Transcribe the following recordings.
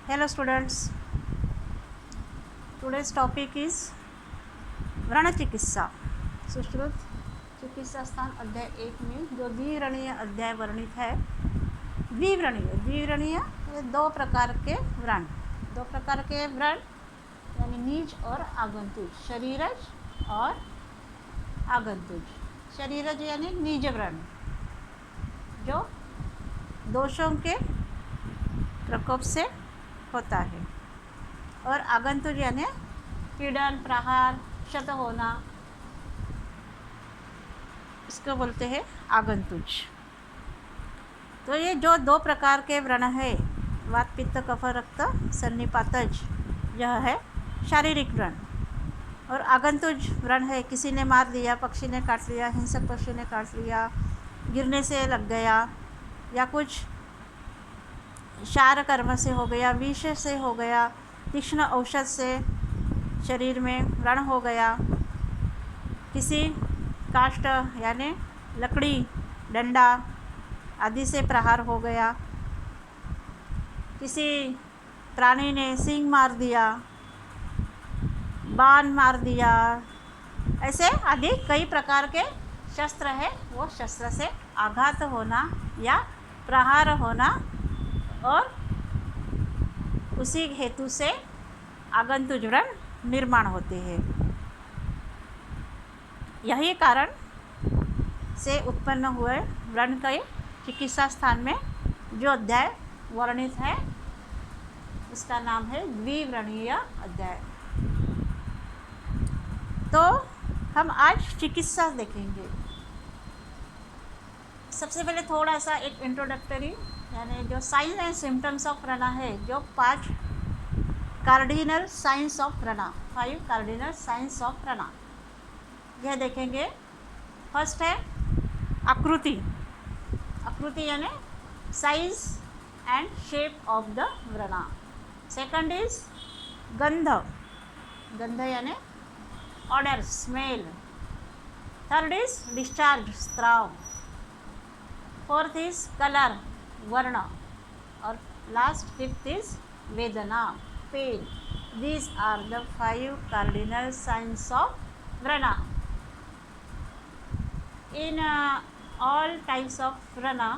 Hello students, today's topic is व्रण चिकित्सा। सुश्रुत चिकित्सा स्थान अध्याय 1 में जो द्विव्रणीय अध्याय वर्णित है। द्विव्रणीय ये दो प्रकार के व्रण यानी निज और आगंतुज, शरीरज और आगंतुज। शरीरज यानी निज व्रण जो दोषों के प्रकोप से होता है, और आगंतुज यानी पीड़न, प्रहार, क्षत होना, इसको बोलते हैं आगंतुज। तो ये जो दो प्रकार के व्रण है, वात, पित्त, कफ, रक्त, सन्निपातज, यह है शारीरिक व्रण। और आगंतुज व्रण है किसी ने मार दिया, पक्षी ने काट लिया, हिंसक पक्षी ने काट लिया, गिरने से लग गया, या कुछ क्षार कर्म से हो गया, विष से हो गया, तीक्ष्ण औषध से शरीर में व्रण हो गया, किसी काष्ठ यानी लकड़ी, डंडा आदि से प्रहार हो गया, किसी प्राणी ने सींग मार दिया, बाण मार दिया, ऐसे आदि कई प्रकार के शस्त्र है। वो शस्त्र से आघात होना या प्रहार होना, और उसी हेतु से आगंतुज व्रण निर्माण होते हैं। यही कारण से उत्पन्न हुए व्रण के चिकित्सा स्थान में जो अध्याय वर्णित है, उसका नाम है द्विव्रणीय अध्याय। तो हम आज चिकित्सा देखेंगे। सबसे पहले थोड़ा सा एक इंट्रोडक्टरी, यानी जो साइंस एंड सिम्टम्स ऑफ व्रण है, जो 5 कार्डिनल साइंस ऑफ व्रण, 5 कार्डिनल साइंस ऑफ व्रण, यह देखेंगे। फर्स्ट है आकृति यानी size and shape of the व्रण। सेकंड इज गंध यानी odour, smell. Third is discharge, स्त्राव। फोर्थ इज कलर, वर्ण। और लास्ट, फिफ्थ इज वेदना, pain. These are the 5 cardinal signs of vrana. In all types of vrana,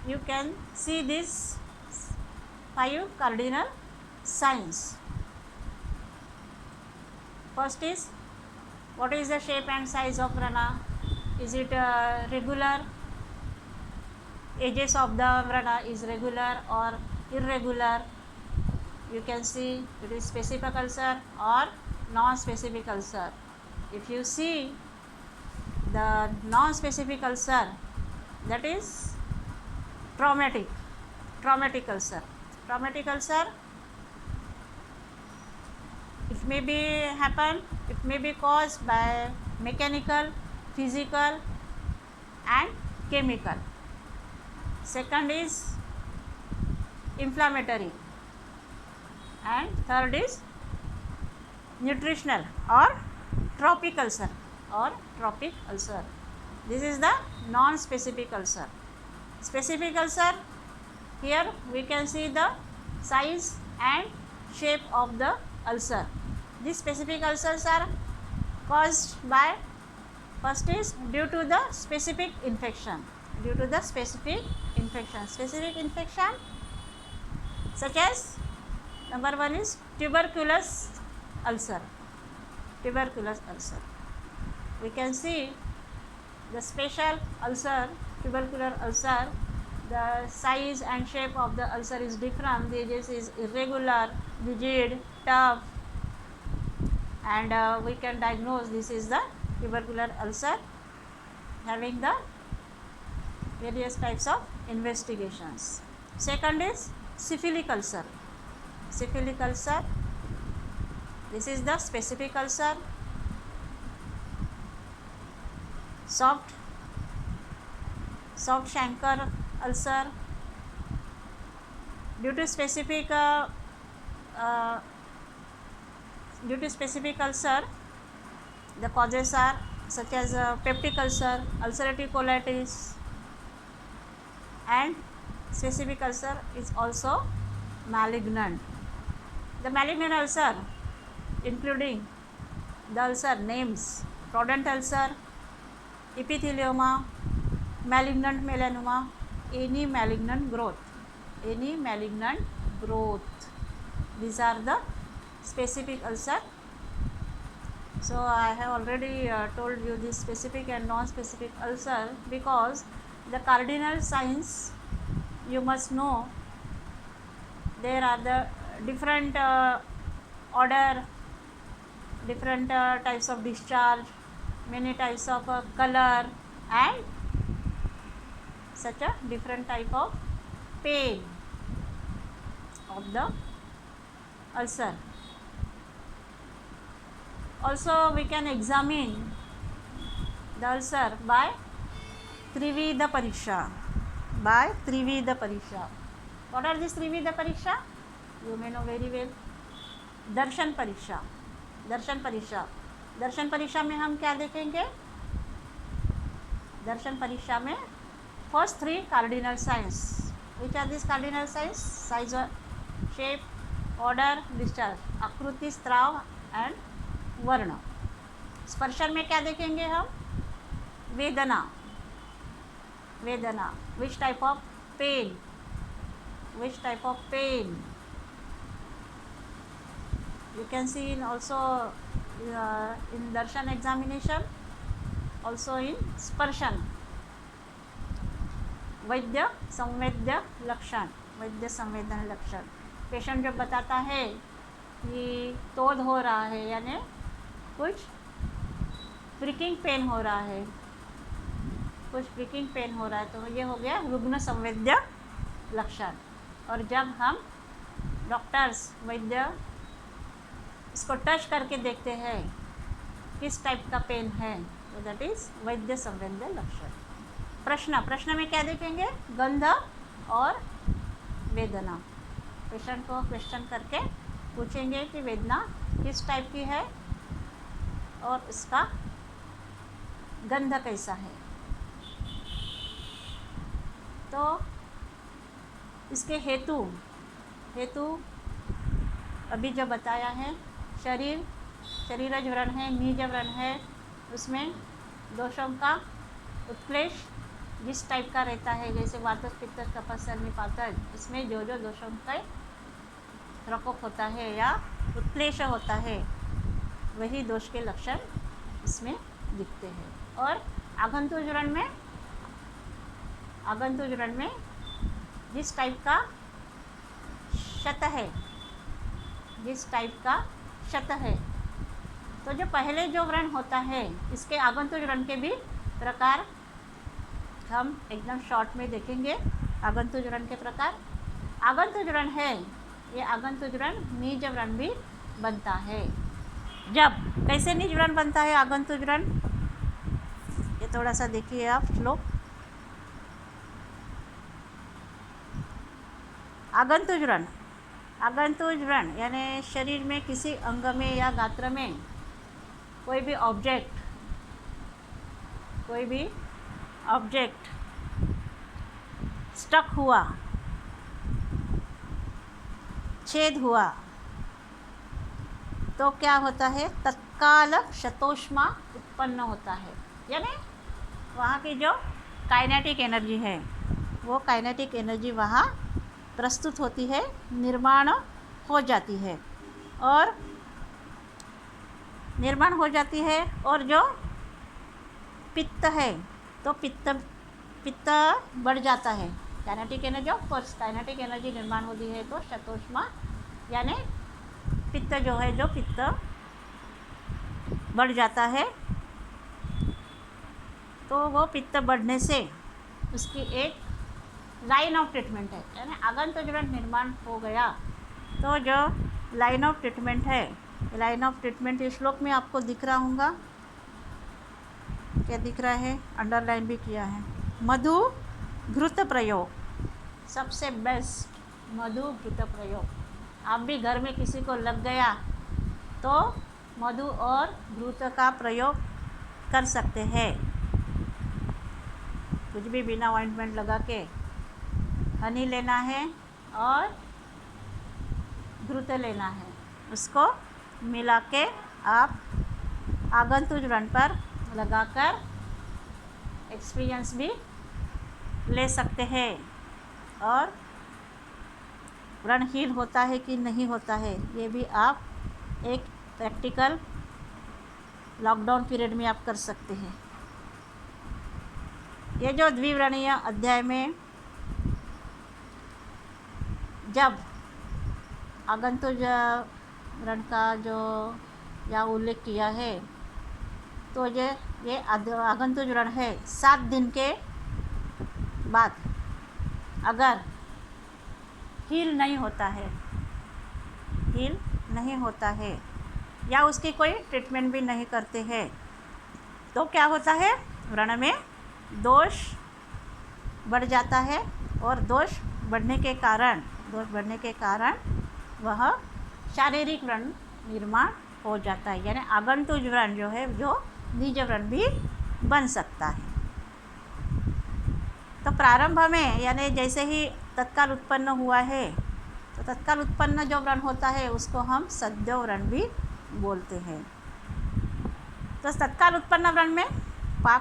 you can see these 5 cardinal signs. First is, what is the shape and size of vrana? Is it regular? Edges of the vrana is regular or irregular? You can see it is specific ulcer or non-specific ulcer. If you see the non-specific ulcer, that is traumatic ulcer. Traumatic ulcer, it may be caused by mechanical, physical and chemical. Second is inflammatory, and third is nutritional or tropic ulcer. This is the non-specific ulcer. Specific ulcer, here we can see the size and shape of the ulcer. These specific ulcers are caused by, first is due to the specific infection. Specific infection such as, number 1 is tuberculous ulcer. We can see the special ulcer, tubercular ulcer, the size and shape of the ulcer is different. The edges is irregular, rigid, tough, and we can diagnose this is the tubercular ulcer, having the various types of investigations. Second is syphilic ulcer. This is the specific ulcer. Soft chancre ulcer. Due to specific ulcer, the causes are such as peptic ulcer, ulcerative colitis, and specific ulcer is also malignant. The malignant ulcer including the ulcer names rodent ulcer, epithelioma, malignant melanoma, any malignant growth. These are the specific ulcer. So I have already told you this specific and non-specific ulcer, because the cardinal signs you must know. There are the different order, different types of discharge, many types of color, and such a different type of pain of the ulcer. Also we can examine the ulcer by Trivida Pariksha. What are these Trivida Pariksha? You may know very well. दर्शन परीक्षा में हम क्या देखेंगे? दर्शन परीक्षा में first 3 cardinal signs. Which are this cardinal signs? Size, shape, order, discharge. आकृति, स्त्राव एंड वर्ण. स्पर्शन में क्या देखेंगे हम? वेदना. Which type of pain. You can see in also in darshan examination, also in sparshan. वैद्य संवेद्य लक्षण. पेशेंट जब बताता है कि तोड़ हो रहा है, यानी कुछ प्रिकिंग पेन हो रहा है, तो ये हो गया रुग्ण संवेद्य लक्षण. और जब हम डॉक्टर्स, वैद्य इसको टच करके देखते हैं किस टाइप का पेन है, तो दैट इज वैद्य संवेद्य लक्षण. प्रश्न में क्या देखेंगे? गंध और वेदना. पेशेंट को क्वेश्चन करके पूछेंगे कि वेदना किस टाइप की है और इसका गंध कैसा है. तो इसके हेतु अभी जो बताया है, शरीरज व्रण है, नीज व्रण है, उसमें दोषों का उत्क्लेश जिस टाइप का रहता है, जैसे वातज, पित्तज, कफज, सर्नी, पातज, इसमें जो दोषों का प्रकोप होता है या उत्क्लेश होता है, वही दोष के लक्षण इसमें दिखते हैं. और आगंतुज व्रण में जिस टाइप का क्षत है, तो जो पहले जो व्रण होता है, इसके आगंतुज व्रण के भी प्रकार हम एकदम शॉर्ट में देखेंगे. आगंतुज व्रण के प्रकार. आगंतुज व्रण है, ये आगंतुज व्रण नीज व्रण भी बनता है. जब कैसे नीज व्रण बनता है आगंतुज व्रण, ये थोड़ा सा देखिए आप श्लोक. आगंतुज व्रण यानी शरीर में किसी अंग में या गात्र में कोई भी ऑब्जेक्ट स्टक हुआ, छेद हुआ, तो क्या होता है? तत्काल शतोष्मा उत्पन्न होता है. यानी वहाँ की जो काइनेटिक एनर्जी है, वो काइनेटिक एनर्जी वहाँ प्रस्तुत होती है, निर्माण हो जाती है. और जो पित्त है, तो पित्त बढ़ जाता है. Kinetic energy, of course kinetic energy निर्माण होती है, तो शतोष्मा यानी पित्त पित्त बढ़ जाता है. तो वो पित्त बढ़ने से उसकी एक लाइन ऑफ ट्रीटमेंट है. यानी आगंतुज व्रण निर्माण हो गया, तो जो लाइन ऑफ ट्रीटमेंट इस श्लोक में आपको दिख रहा होगा. क्या दिख रहा है? अंडरलाइन भी किया है. मधु घृत प्रयोग, सबसे बेस्ट मधु घृत प्रयोग. आप भी घर में किसी को लग गया तो मधु और घृत का प्रयोग कर सकते हैं. कुछ भी बिना ऑइंटमेंट लगा के हनी लेना है और घृत लेना है, उसको मिला के आप आगंतुक व्रण पर लगाकर एक्सपीरियंस भी ले सकते हैं और व्रण हील होता है कि नहीं होता है ये भी आप एक प्रैक्टिकल लॉकडाउन पीरियड में आप कर सकते हैं। ये जो द्विव्रणीय अध्याय में जब आगंतुक व्रण का जो या उल्लेख किया है तो ये आगंतुक व्रण है 7 दिन के बाद अगर हील नहीं होता है या उसकी कोई ट्रीटमेंट भी नहीं करते हैं तो क्या होता है, व्रण में दोष बढ़ जाता है और दोष बढ़ने के कारण वह शारीरिक व्रण निर्माण हो जाता है, यानी आगंतुक व्रण जो है जो निज व्रण भी बन सकता है। तो प्रारंभ में यानी जैसे ही तत्काल उत्पन्न हुआ है तो तत्काल उत्पन्न जो व्रण होता है उसको हम सद्यो व्रण भी बोलते हैं। तो तत्काल उत्पन्न व्रण में